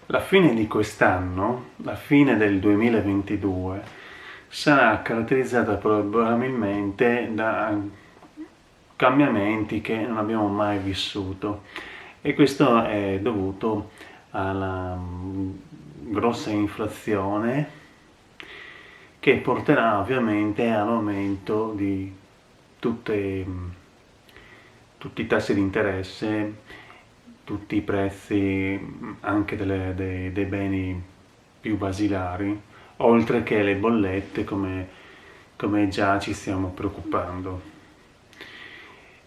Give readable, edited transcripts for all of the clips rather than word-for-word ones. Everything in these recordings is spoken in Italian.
La fine di quest'anno, la fine del 2022, sarà caratterizzata probabilmente da cambiamenti che non abbiamo mai vissuto, e questo è dovuto alla grossa inflazione che porterà ovviamente all'aumento di tutte, tutti i tassi di interesse, tutti i prezzi anche dei beni più basilari, oltre che le bollette, come già ci stiamo preoccupando.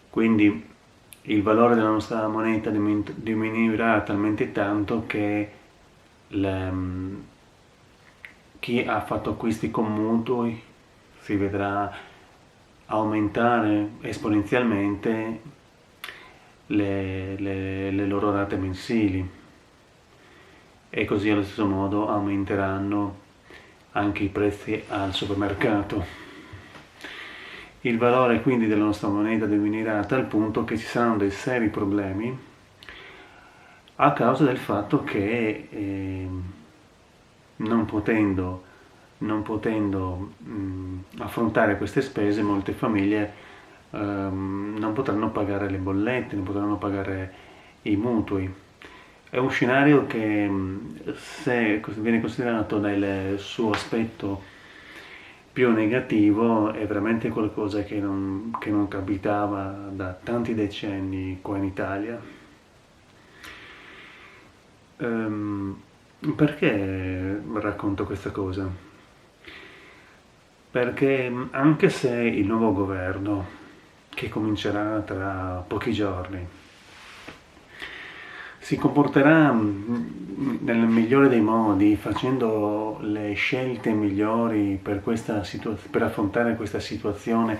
Quindi il valore della nostra moneta diminuirà talmente tanto che chi ha fatto acquisti con mutui si vedrà aumentare esponenzialmente le loro rate mensili, e così allo stesso modo aumenteranno anche i prezzi al supermercato. Il valore quindi della nostra moneta diminuirà a tal punto che ci saranno dei seri problemi a causa del fatto che non potendo affrontare queste spese, molte famiglie non potranno pagare le bollette, non potranno pagare i mutui. È un scenario che, se viene considerato nel suo aspetto più negativo, è veramente qualcosa che non capitava da tanti decenni qua in Italia. Perché racconto questa cosa? Perché anche se il nuovo governo, che comincerà tra pochi giorni, si comporterà nel migliore dei modi, facendo le scelte migliori per affrontare questa situazione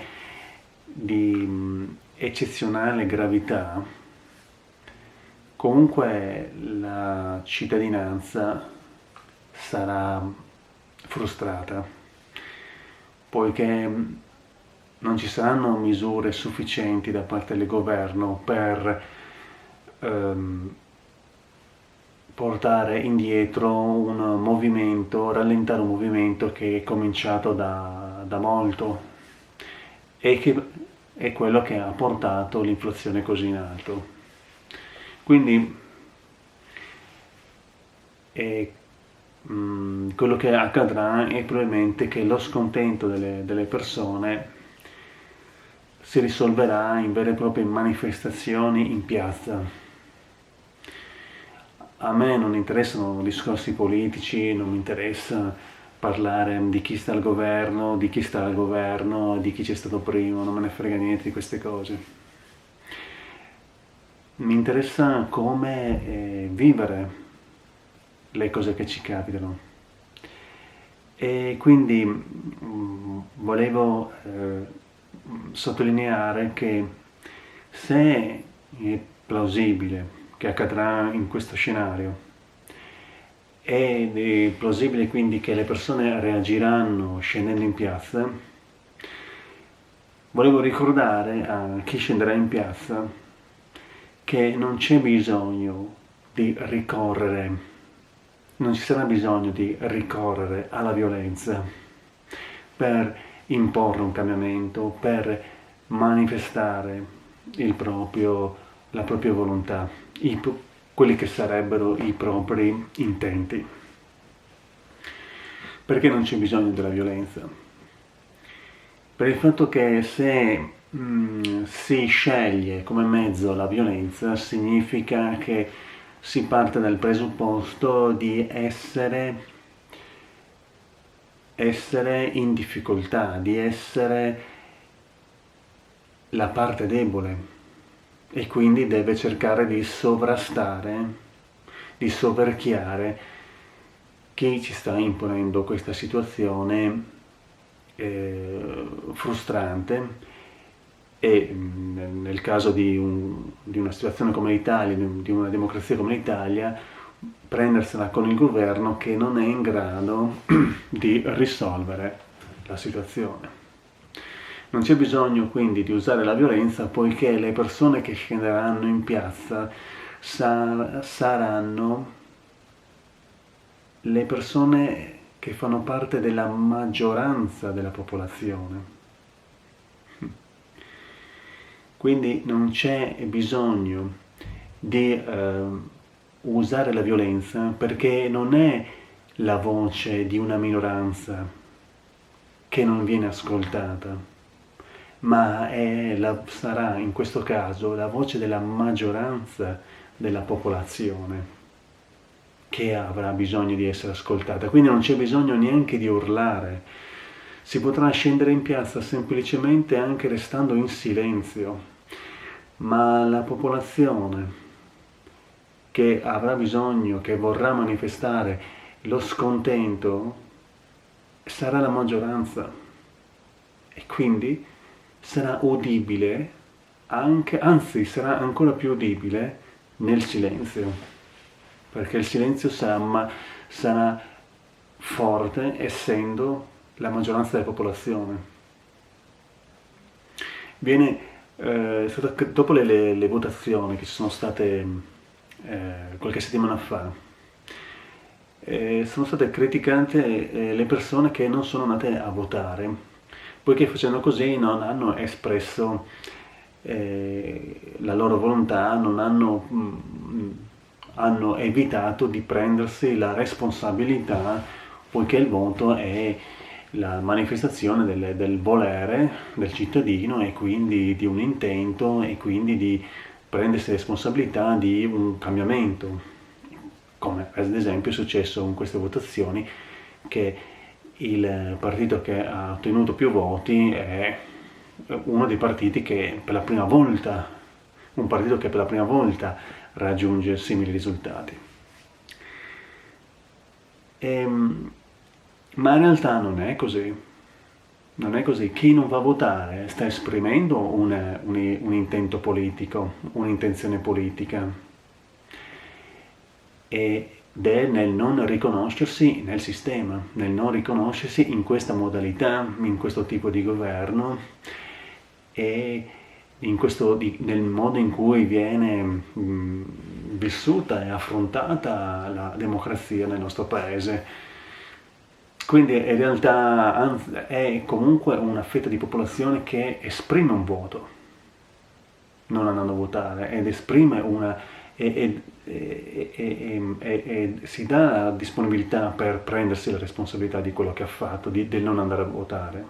di eccezionale gravità, comunque la cittadinanza sarà frustrata, poiché non ci saranno misure sufficienti da parte del governo per portare indietro un movimento, rallentare un movimento che è cominciato da molto e che è quello che ha portato l'inflazione così in alto. Quindi quello che accadrà è probabilmente che lo scontento delle persone si risolverà in vere e proprie manifestazioni in piazza. A me non interessano discorsi politici, non mi interessa parlare di chi sta al governo, di chi sta al governo, di chi c'è stato prima, non me ne frega niente di queste cose. Mi interessa come vivere le cose che ci capitano. E quindi volevo sottolineare che, se è plausibile che accadrà in questo scenario, ed è plausibile quindi che le persone reagiranno scendendo in piazza, volevo ricordare a chi scenderà in piazza che non c'è bisogno di ricorrere, non ci sarà bisogno di ricorrere alla violenza per imporre un cambiamento, per manifestare la propria volontà, quelli che sarebbero i propri intenti. Perché non c'è bisogno della violenza? Per il fatto che se si sceglie come mezzo la violenza, significa che si parte dal presupposto di essere in difficoltà, di essere la parte debole, e quindi deve cercare di sovrastare, di soverchiare chi ci sta imponendo questa situazione frustrante. E nel caso di una situazione come l'Italia, di una democrazia come l'Italia, prendersela con il governo che non è in grado di risolvere la situazione. Non c'è bisogno quindi di usare la violenza, poiché le persone che scenderanno in piazza saranno le persone che fanno parte della maggioranza della popolazione. Quindi non c'è bisogno di usare la violenza, perché non è la voce di una minoranza che non viene ascoltata, ma sarà in questo caso la voce della maggioranza della popolazione che avrà bisogno di essere ascoltata. Quindi non c'è bisogno neanche di urlare, si potrà scendere in piazza semplicemente anche restando in silenzio, ma la popolazione che avrà bisogno, che vorrà manifestare lo scontento, sarà la maggioranza e quindi sarà udibile anche, anzi sarà ancora più udibile nel silenzio, perché il silenzio sarà forte essendo la maggioranza della popolazione. Dopo le votazioni che ci sono state qualche settimana fa, sono state criticate le persone che non sono andate a votare, poiché facendo così non hanno espresso la loro volontà, non hanno evitato di prendersi la responsabilità, poiché il voto è la manifestazione del volere del cittadino e quindi di un intento e quindi di prendersi responsabilità di un cambiamento, come ad esempio è successo in queste votazioni, che il partito che ha ottenuto più voti è uno dei partiti che per la prima volta, un partito che per la prima volta raggiunge simili risultati. Ma in realtà non è così. Non è così. Chi non va a votare sta esprimendo un intento politico, un'intenzione politica, ed è nel non riconoscersi nel sistema, nel non riconoscersi in questa modalità, in questo tipo di governo e nel modo in cui viene vissuta e affrontata la democrazia nel nostro paese. Quindi in realtà è comunque una fetta di popolazione che esprime un voto, non andando a votare, ed esprime e si dà disponibilità per prendersi la responsabilità di quello che ha fatto, del non andare a votare.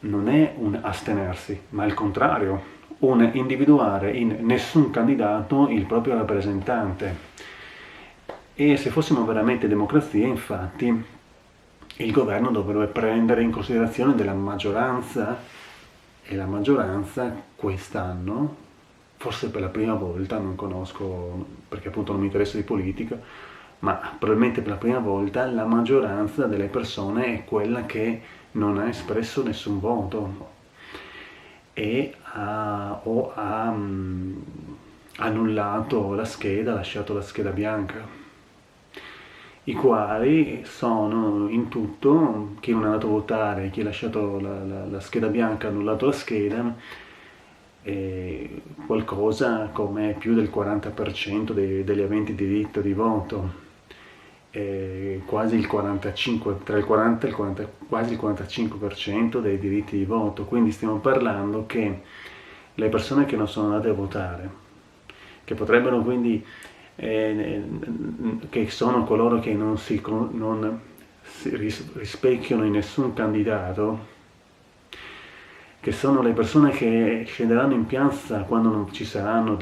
Non è un astenersi, ma il contrario, un individuare in nessun candidato il proprio rappresentante. E se fossimo veramente democrazia, infatti, il governo dovrebbe prendere in considerazione della maggioranza, e la maggioranza quest'anno, forse per la prima volta, non conosco perché appunto non mi interessa di politica, ma probabilmente per la prima volta la maggioranza delle persone è quella che non ha espresso nessun voto e ha annullato la scheda, ha lasciato la scheda bianca, i quali sono in tutto, chi non è andato a votare, chi ha lasciato la scheda bianca, ha annullato la scheda, qualcosa come più del 40% degli aventi diritto di voto, quasi il 45, tra il 40 e il 40, quasi il 45% dei diritti di voto. Quindi stiamo parlando che le persone che non sono andate a votare, che potrebbero quindi che sono coloro che non si rispecchiano in nessun candidato, che sono le persone che scenderanno in piazza quando non ci saranno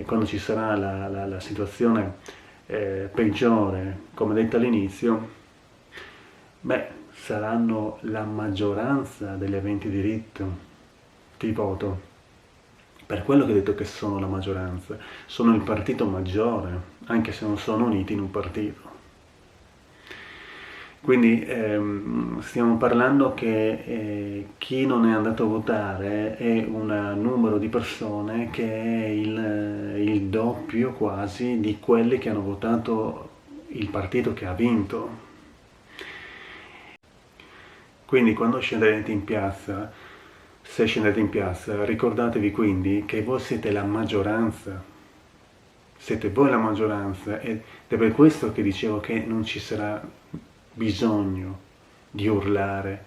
quando ci sarà la situazione peggiore, come detto all'inizio, saranno la maggioranza degli aventi diritto di voto. Per quello che ho detto che sono la maggioranza, sono il partito maggiore, anche se non sono uniti in un partito. Quindi stiamo parlando che chi non è andato a votare è un numero di persone che è il doppio quasi di quelli che hanno votato il partito che ha vinto. Quindi quando scendete in piazza, se scendete in piazza, ricordatevi quindi che voi siete la maggioranza. siete voi la maggioranza, ed è per questo che dicevo che non ci sarà bisogno di urlare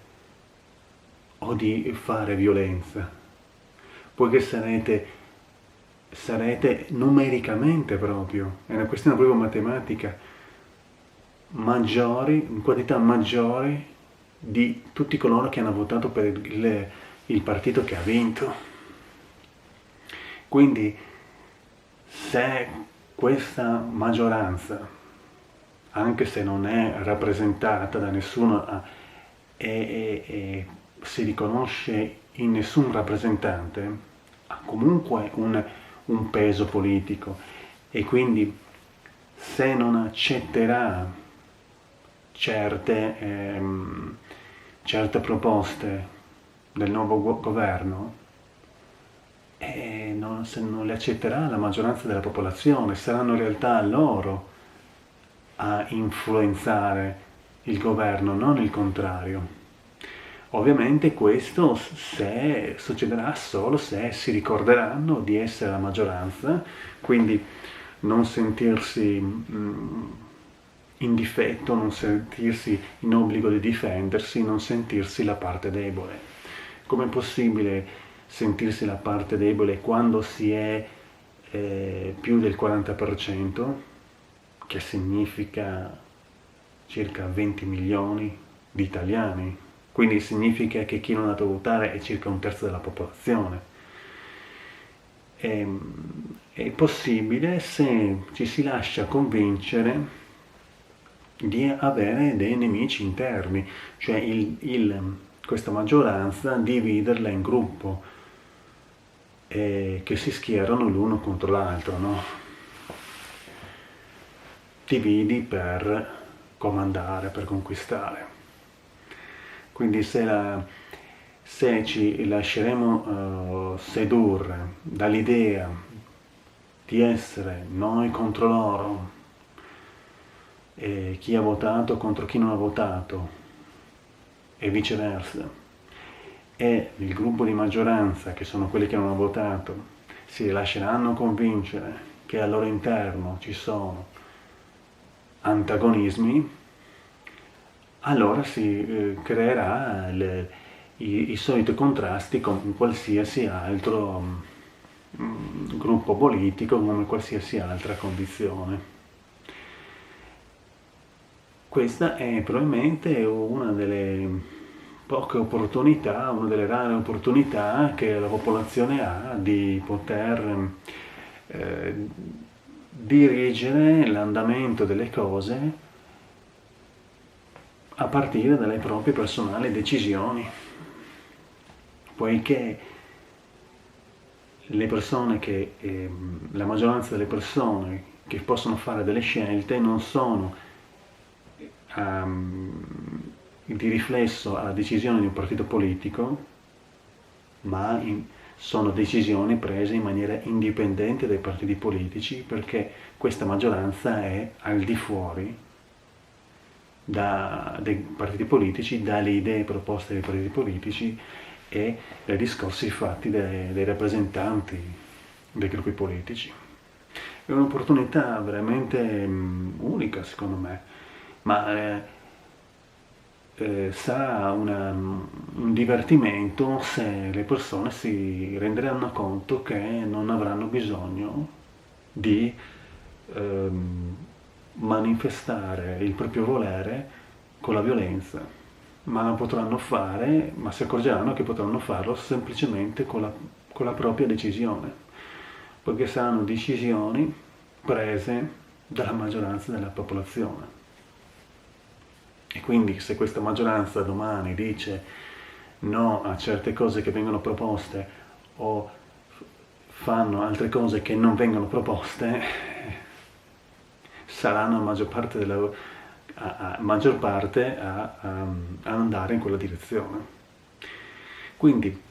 o di fare violenza, poiché sarete numericamente proprio, è una questione proprio matematica, maggiori, in quantità maggiori di tutti coloro che hanno votato per il partito che ha vinto. Quindi se questa maggioranza, anche se non è rappresentata da nessuno e si riconosce in nessun rappresentante, ha comunque un peso politico, e quindi se non accetterà certe proposte del nuovo governo, se non le accetterà la maggioranza della popolazione, saranno in realtà loro a influenzare il governo, non il contrario. Ovviamente questo succederà solo se si ricorderanno di essere la maggioranza, quindi non sentirsi in difetto, non sentirsi in obbligo di difendersi, non sentirsi la parte debole. Com'è possibile sentirsi la parte debole quando si è più del 40%, che significa circa 20 milioni di italiani? Quindi significa che chi non è andato a votare è circa un terzo della popolazione. È possibile se ci si lascia convincere di avere dei nemici interni, cioè questa maggioranza dividerla in gruppo, che si schierano l'uno contro l'altro, no? Dividi per comandare, per conquistare. Quindi se ci lasceremo sedurre dall'idea di essere noi contro loro, chi ha votato contro chi non ha votato e viceversa, e il gruppo di maggioranza, che sono quelli che non hanno votato, si lasceranno convincere che al loro interno ci sono antagonismi, allora si creerà i soliti contrasti con qualsiasi altro gruppo politico, come qualsiasi altra condizione. Questa è probabilmente una delle poche opportunità, una delle rare opportunità che la popolazione ha di poter dirigere l'andamento delle cose a partire dalle proprie personali decisioni, poiché la maggioranza delle persone che possono fare delle scelte non sono di riflesso alla decisione di un partito politico, ma sono decisioni prese in maniera indipendente dai partiti politici, perché questa maggioranza è al di fuori dei partiti politici, dalle idee proposte dai partiti politici e dai discorsi fatti dai rappresentanti dei gruppi politici. È un'opportunità veramente unica, secondo me, ma sarà un divertimento se le persone si renderanno conto che non avranno bisogno di manifestare il proprio volere con la violenza, ma si accorgeranno che potranno farlo semplicemente con la propria decisione, perché saranno decisioni prese dalla maggioranza della popolazione. E quindi se questa maggioranza domani dice no a certe cose che vengono proposte o fanno altre cose che non vengono proposte, saranno a maggior parte a andare in quella direzione. Quindi,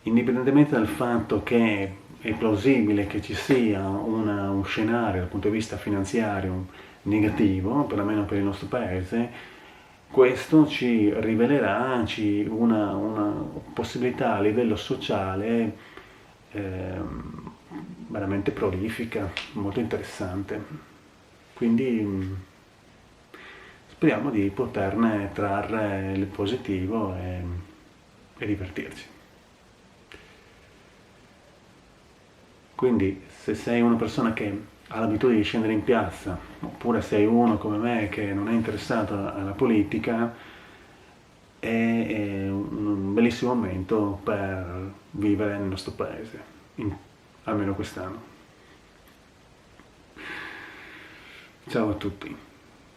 indipendentemente dal fatto che è plausibile che ci sia uno scenario dal punto di vista finanziario negativo, perlomeno per il nostro paese, questo ci rivelerà una possibilità a livello sociale veramente prolifica, molto interessante. Quindi speriamo di poterne trarre il positivo e divertirci. Quindi se sei una persona che ha l'abitudine di scendere in piazza, oppure sei uno come me che non è interessato alla politica, è un bellissimo momento per vivere nel nostro paese, almeno quest'anno. Ciao a tutti.